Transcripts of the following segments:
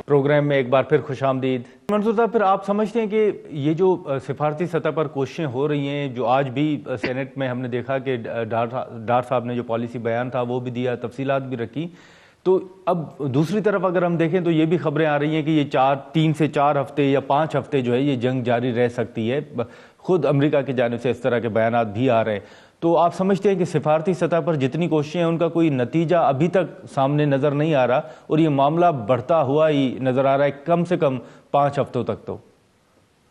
Programme में एक बार फिर खुशामदीद। मंसूर साहब, फिर आप समझते हैं कि ये जो सिफारती सतह पर कोशिशें हो रही हैं, जो आज भी सेनेट में हमने देखा कि डार साहब ने जो पॉलिसी बयान था वो भी दिया, तफसीलात भी रखी, तो अब दूसरी तरफ अगर हम देखें तो ये भी खबरें आ रही हैं कि ये 3 से 4 हफ्ते या 5 हफ्ते जो है ये जंग जारी रह सकती है। खुद अमेरिका की जानिब से इस तरह के बयानात भी आ रहे हैं। तो आप समझते हैं कि सिफारती सतह पर जितनी कोशिशें हैं उनका कोई नतीजा अभी तक सामने नजर नहीं आ रहा और ये मामला बढ़ता हुआ ही नजर आ रहा है कम से कम 5 हफ्तों तक? तो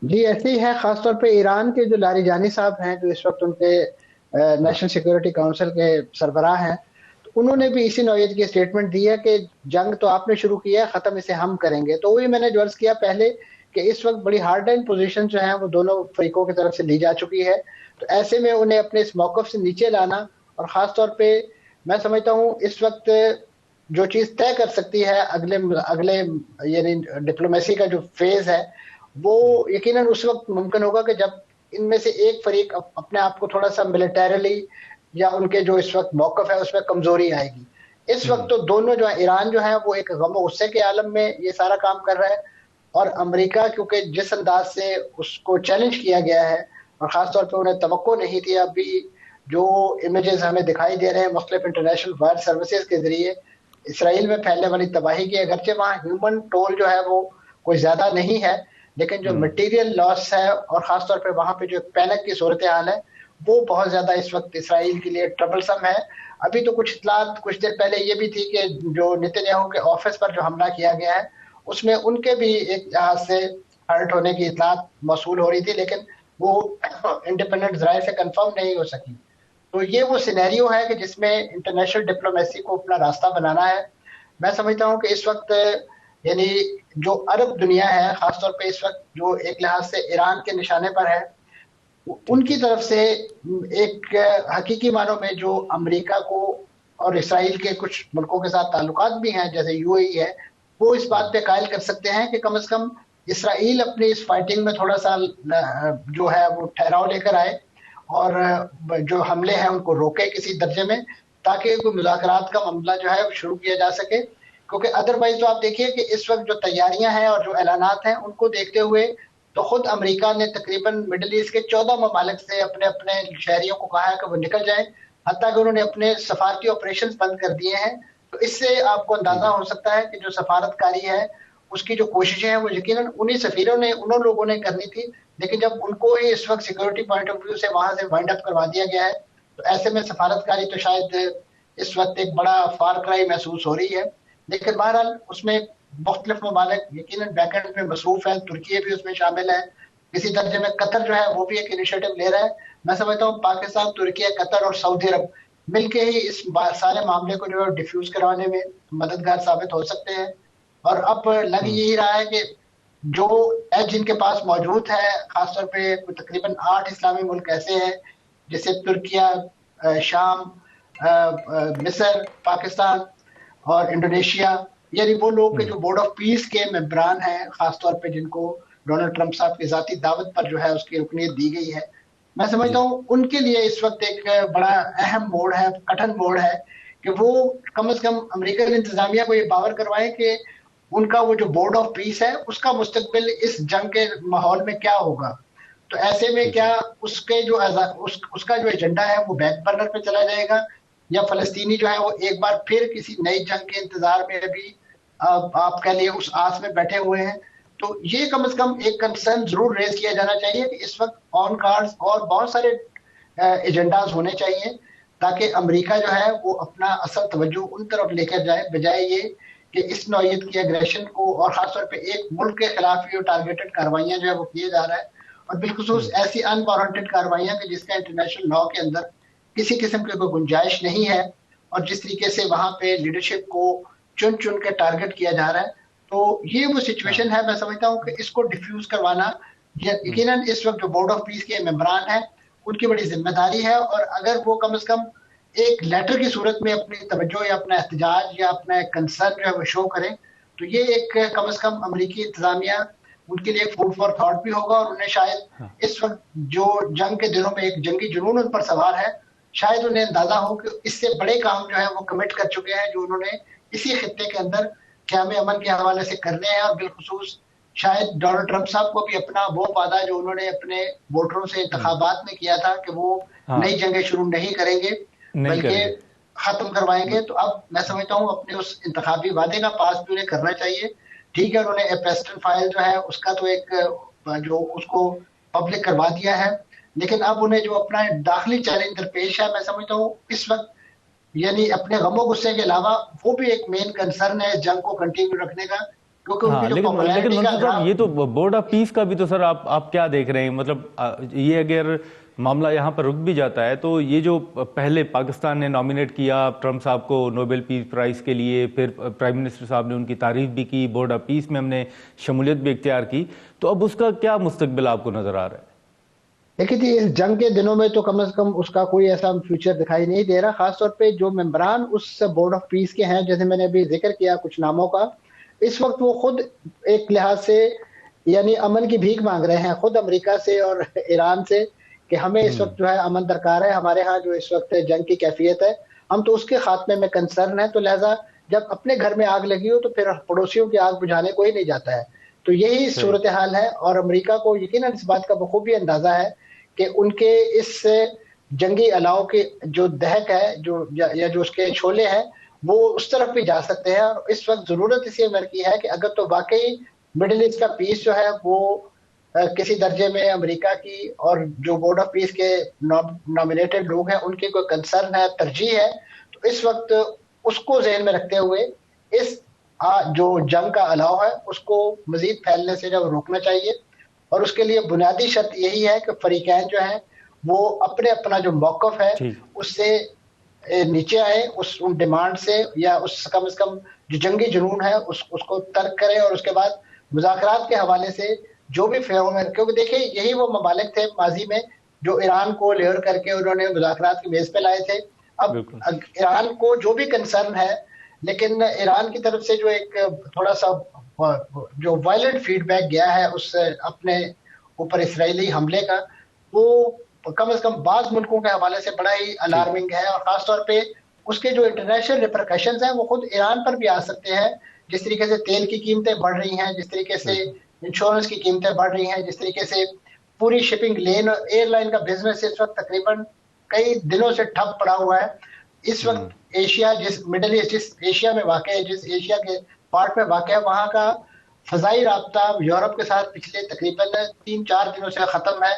जी ऐसे ही है। खासतौर पे ईरान के जो लारिजानी साहब हैं, जो इस वक्त उनके नेशनल सिक्योरिटी काउंसिल के सरबराह हैं, तो उन्होंने भी इसी नौयत की स्टेटमेंट दी है कि जंग तो आपने शुरू किया है, खत्म इसे हम करेंगे। तो वही मैंने जो अर्ज किया पहले कि इस वक्त बड़ी हार्ड लाइन पोजीशन जो है वो दोनों फरीकों की तरफ से ली जा चुकी है। तो ऐसे में उन्हें अपने इस मौकफ से नीचे लाना, और खासतौर पे मैं समझता हूँ इस वक्त जो चीज तय कर सकती है अगले अगले यानी डिप्लोमेसी का जो फेज है, वो यकीनन उस वक्त मुमकिन होगा कि जब इनमें से एक फरीक अपने आप को थोड़ा सा मिलिटरली या उनके जो इस वक्त मौकफ है उसमें कमजोरी आएगी। इस वक्त तो दोनों जो है, ईरान जो है वो एक गम गुस्से के आलम में ये सारा काम कर रहा है, और अमेरिका क्योंकि जिस अंदाज से उसको चैलेंज किया गया है, और खासतौर पर उन्हें तवक्को नहीं थी, अभी जो इमेजेस हमें दिखाई दे रहे हैं मुख्तलिफ इंटरनेशनल वायर सर्विसेज के जरिए इसराइल में फैलने वाली तबाही की, अगरचे वहाँ ह्यूमन टोल जो है वो कोई ज्यादा नहीं है, लेकिन जो मटेरियल लॉस है और खासतौर पे वहां पे जो पैनिक की सूरत हाल है वो बहुत ज्यादा इस वक्त इसराइल के लिए ट्रबलसम है। अभी तो कुछ इतलात कुछ देर पहले ये भी थी कि जो नेतन्याहू के ऑफिस पर जो हमला किया गया है उसमें उनके भी एक जहाज से हर्ट होने की इतलात मौसूल हो रही थी, लेकिन वो इंडिपेंडेंट जराये से कंफर्म नहीं हो सकी। तो ये वो सिनेरियो है कि जिसमें इंटरनेशनल डिप्लोमेसी को अपना रास्ता बनाना है। मैं समझता हूँ कि इस वक्त यानी जो अरब दुनिया है, खासतौर पे इस वक्त जो एक लिहाज से ईरान के निशाने पर है, उनकी तरफ से एक हकीकी मानों में जो अमेरिका को और इसराइल के कुछ मुल्कों के साथ ताल्लुकात भी हैं जैसे यूएई है, वो इस बात पे कायल कर सकते हैं कि कम से कम इसराइल अपनी इस फाइटिंग में थोड़ा सा जो है वो ठहराव लेकर आए और जो हमले हैं उनको रोके किसी दर्जे में, ताकि कोई मुज़ाकरात का मामला जो है वो शुरू किया जा सके। क्योंकि अदरवाइज तो आप देखिए कि इस वक्त जो तैयारियां हैं और जो ऐलानात हैं उनको देखते हुए तो खुद अमेरिका ने तकरीबन मिडल ईस्ट के 14 ममालिक से अपने अपने शहरियों को कहा है कि वो निकल जाएं, हत्ता कि उन्होंने अपने सफारती ऑपरेशन बंद कर दिए हैं। तो इससे आपको अंदाजा हो सकता है कि जो सफारतकारी है उसकी जो कोशिशें हैं वो यकीनन उन्हीं सफीरों ने उन लोगों ने करनी थी, लेकिन जब उनको ही इस वक्त सिक्योरिटी पॉइंट ऑफ व्यू से वहां से वाइंड अप करवा दिया गया है, तो ऐसे में सफारतकारी तो शायद इस वक्त एक बड़ा फार क्राई महसूस हो रही है। लेकिन बहरहाल उसमें मुख्तलिफ ममालिक यकीनन बैकएंड में मसरूफ है, तुर्की भी उसमें शामिल है, किसी दर्जे में कतर जो है वो भी एक इनिशिएटिव ले रहा है। मैं समझता हूँ पाकिस्तान, तुर्की, कतर और सऊदी अरब मिलके ही इस सारे मामले को जो है डिफ्यूज करवाने में मददगार साबित हो सकते हैं। और अब लग यही रहा है कि जो एज जिनके पास मौजूद है, खासतौर पे तकरीबन 8 इस्लामी मुल्क ऐसे हैं जैसे तुर्किया, शाम, मिस्र, पाकिस्तान और इंडोनेशिया, यानी वो लोग के जो बोर्ड ऑफ पीस के मेंबरान हैं, खासतौर पे जिनको डोनाल्ड ट्रंप साहब की जाती दावत पर जो है उसकी रुकनीत दी गई है, मैं समझता हूँ उनके लिए इस वक्त एक बड़ा अहम मोड़ है, कठिन मोड़ है कि वो कम से कम अमेरिकन इंतजामिया को ये बावर करवाएं कि उनका वो जो बोर्ड ऑफ पीस है उसका मुस्तकबिल इस जंग के माहौल में क्या होगा। तो ऐसे में क्या उसके जो उसका जो एजेंडा है वो बैक बर्नर पे चला जाएगा, या फलस्तीनी जो है वो एक बार फिर किसी नई जंग के इंतजार में अभी आप कह लिए उस आस में बैठे हुए हैं। तो ये कम से कम एक कंसर्न जरूर रेज किया जाना चाहिए कि इस वक्त ऑन कार्ड्स और बहुत सारे एजेंडाज होने चाहिए ताकि अमेरिका जो है वो अपना असल तवज्जो उन तरफ लेकर जाए, बजाय ये कि इस नौयत की एग्रेशन को और खासतौर पे एक मुल्क के खिलाफ ये टारगेटेड कार्रवाइयां जो है वो किए जा रहा है, और बिलखुसूस ऐसी अनवारंटेड कार्रवाइयां कि जिसका इंटरनेशनल लॉ के अंदर किसी किस्म की कोई गुंजाइश नहीं है, और जिस तरीके से वहां पे लीडरशिप को चुन चुन के टारगेट किया जा रहा है। तो ये वो सिचुएशन है, मैं समझता हूँ कि इसको डिफ्यूज करवाना यकीनन इस वक्त जो बोर्ड ऑफ पीस के मेंबरान हैं उनकी बड़ी जिम्मेदारी है, और अगर वो कम से कम एक लेटर की सूरत में अपनी तवज्जो या अपना एहतजाज या अपना कंसर्न जो है वो शो करें, तो ये एक कम से कम अमेरिकी इंतजामिया उनके लिए फूड फॉर थॉट भी होगा, और उन्हें शायद इस वक्त जो जंग के दिनों में एक जंगी जुनून उन पर सवार है, शायद उन्हें अंदाजा हो कि इससे बड़े काम जो है वो कमिट कर चुके हैं जो उन्होंने इसी खित्ते के अंदर क़याम अमन के हवाले से करने हैं, और बिलखुसूस शायद डोनाल्ड ट्रंप साहब को भी अपना वो वादा जो उन्होंने अपने वोटरों से इंतखाबात में किया था कि वो हाँ, नई जंगें शुरू नहीं करेंगे नहीं बल्कि करेंगे। खत्म करवाएंगे। तो अब मैं समझता हूँ अपने उस इंतखाबी वादे का पास भी उन्हें करना चाहिए। ठीक है, उन्होंने पेस्टन फाइल जो है उसका तो एक जो उसको पब्लिक करवा दिया है, लेकिन अब उन्हें जो अपना दाखिली चैलेंज दरपेश है, मैं समझता हूँ इस वक्त यानी अपने गमो गुस्से के अलावा वो भी एक मेन कंसर्न है जंग को कंटिन्यू रखने का, क्योंकि उनकी हाँ, जो लेकिन पॉपुलैरिटी का मंसूर साहब, ये तो बोर्ड ऑफ पीस का भी तो सर आप क्या देख रहे हैं? मतलब ये अगर मामला यहाँ पर रुक भी जाता है तो ये जो पहले पाकिस्तान ने नॉमिनेट किया ट्रंप साहब को नोबेल पीस प्राइज़ के लिए, फिर प्राइम मिनिस्टर साहब ने उनकी तारीफ भी की, बोर्ड ऑफ पीस में हमने शमूलियत भी इख्तियार की, तो अब उसका क्या मुस्तकबिल आपको नजर आ रहा है? देखिए जी, इस जंग के दिनों में तो कम से कम उसका कोई ऐसा फ्यूचर दिखाई नहीं दे रहा, खासतौर पे जो मेंबरान उस बोर्ड ऑफ पीस के हैं, जैसे मैंने अभी जिक्र किया कुछ नामों का, इस वक्त वो खुद एक लिहाज से यानी अमन की भीख मांग रहे हैं, खुद अमेरिका से और ईरान से, कि हमें इस वक्त जो है अमन दरकार है, हमारे यहाँ जो इस वक्त जंग की कैफियत है, हम तो उसके खात्मे में कंसर्न है। तो लिहाजा जब अपने घर में आग लगी हो तो फिर पड़ोसियों की आग बुझाने कोई नहीं जाता है। तो यही सही। सूरत हाल है, और अमेरिका को यकीनन इस बात का बखूबी अंदाजा है कि उनके इस जंगी अलाव के जो दहक है जो या जो उसके शोले हैं वो उस तरफ भी जा सकते हैं। और इस वक्त जरूरत इसी अमर की है कि अगर तो वाकई मिडिल ईस्ट का पीस जो है वो किसी दर्जे में अमेरिका की और जो बोर्ड ऑफ पीस के नॉमिनेटेड लोग हैं उनकी कोई कंसर्न है, तरजीह है, तो इस वक्त उसको जहन में रखते हुए इस जो जंग का अलाव है उसको मजीद फैलने से जब रोकना चाहिए। और उसके लिए बुनियादी शर्त यही है कि फरीकैन जो है वो अपने अपना जो मौकफ है ठीक। उससे नीचे आए, उन डिमांड से, या उस कम से कम जो जंगी जुनून है उसको तर्क करें, और उसके बाद मुज़ाकरात के हवाले से जो भी फ़िरौन है, क्योंकि देखिए यही वो ममालिक थे माजी में जो ईरान को लेयर करके उन्होंने मुज़ाकरात की मेज पे लाए थे। अब बिल्कुल। ईरान को जो भी कंसर्न है, लेकिन ईरान की तरफ से जो एक थोड़ा सा जो वायलेंट फीडबैक गया है उस अपने ऊपर इसराइली हमले का, वो कम से कम बाज़ मुल्कों के हवाले से बड़ा ही ठीक। अलार्मिंग है, और खासतौर पे उसके जो इंटरनेशनल रिपरकशंस हैं वो खुद ईरान पर भी आ सकते हैं। जिस तरीके से तेल की कीमतें बढ़ रही हैं, जिस तरीके से बिल्कुल। इंश्योरेंस की कीमतें बढ़ रही हैं, जिस तरीके से पूरी शिपिंग लेन और एयरलाइन का बिजनेस इस वक्त तकरीबन कई दिनों से ठप पड़ा हुआ है। इस वक्त एशिया, जिस मिडल ईस्ट, जिस एशिया में वाक़ है, जिस एशिया के पार्ट में वाक़ है, वहाँ का फ़ज़ाई राब्ता यूरोप के साथ पिछले तकरीबन 3-4 दिनों से ख़त्म है।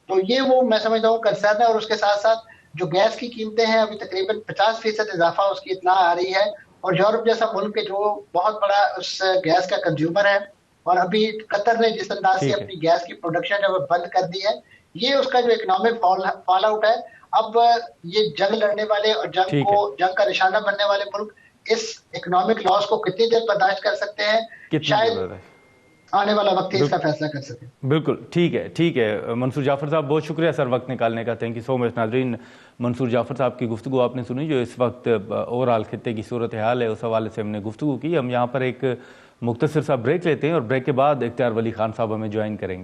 तो ये वो मैं समझता हूँ कंसर्न है, और उसके साथ-साथ जो गैस की कीमतें हैं अभी तकरीबन 50% इज़ाफ़ा उसकी इत्तला आ रही है, और यूरोप जैसा मुल्क जो बहुत बड़ा उस गैस का कंज्यूमर है, और अभी कतर ने जिस अंदाज से ठीक है। अपनी गैस की प्रोडक्शन है वो बंद कर दी है, ये उसका जो इकोनॉमिक फॉल आउट है। अब ये जंग लड़ने वाले और ठीक है। जंग का निशाना बनने वाले मुल्क इस इकोनॉमिक लॉस को कितनी देर बर्दाश्त कर सकते हैं, कितनी शायद जरूरत है? आने वाला वक्त ही इसका बिल्कुल। फैसला कर सके। बिल्कुल ठीक है, ठीक है। मंसूर जाफर साहब, बहुत शुक्रिया सर वक्त निकालने का। Thank you so much. नाजरीन, मंसूर जाफर साहब की गुफ्तगू आपने सुनी, जो इस वक्त ओवरऑल खित्ते की सूरत हाल है उस हवाले से हमने गुफ्तगू की। हम यहाँ पर एक मुख्तसर सा ब्रेक लेते हैं और ब्रेक के बाद इख्तियार वली खान साहब हमें ज्वाइन करेंगे।